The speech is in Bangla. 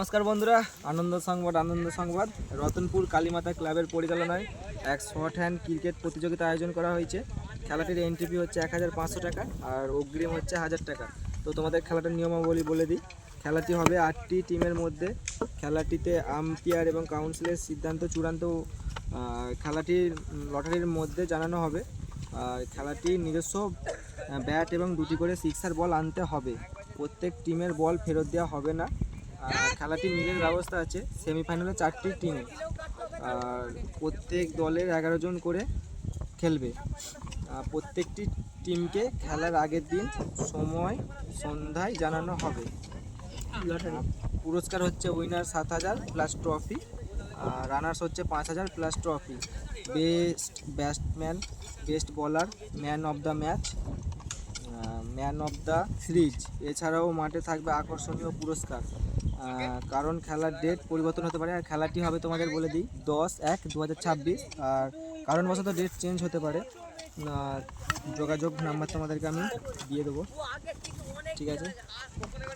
নমস্কার বন্ধুরা, আনন্দ সংবাদ রতনপুর কালীমাতা ক্লাবের পরিচালনায় এক শর্ট হ্যান্ড ক্রিকেট প্রতিযোগিতা আয়োজন করা হয়েছে। খেলাটির এন্ট্রি ফি হচ্ছে 1500 টাকা আর অগ্রিম হচ্ছে 1000 টাকা। তো তোমাদের খেলাটার নিয়মাবলী বলে দিই। খেলাটি হবে 8টি টিমের মধ্যে। খেলাটিতে আম্পায়ার এবং কাউন্সিলের সিদ্ধান্ত চূড়ান্ত খেলাটির লটারির মধ্যে জানানো হবে। খেলাটি নিজস্ব ব্যাট এবং 2টি করে সিক্সার বল আনতে হবে। প্রত্যেক টিমের বল ফেরত দেওয়া হবে না। খেলাটি মিলের ব্যবস্থা আছে। সেমিফাইনালে 4টি টিম, আর প্রত্যেক দলের 11 জন করে খেলবে। প্রত্যেকটি টিমকে খেলার আগের দিন সময় সন্ধ্যায় জানানো হবে। পুরস্কার হচ্ছে উইনার 7000 প্লাস ট্রফি, রানার্স হচ্ছে 5000 plus trophy. Best batsman, best bowler, man of the match, man of the series. এছাড়াও মাঠে থাকবে আকর্ষণীয় পুরস্কার। কারণ খেলার ডেট পরিবর্তন হতে পারে। আর খেলাটি হবে তোমাদের বলে দিই 10/1/2026। আর কারণবশত ডেট চেঞ্জ হতে পারে। যোগাযোগ নাম্বার তোমাদেরকে আমি দিয়ে দেবো, ঠিক আছে।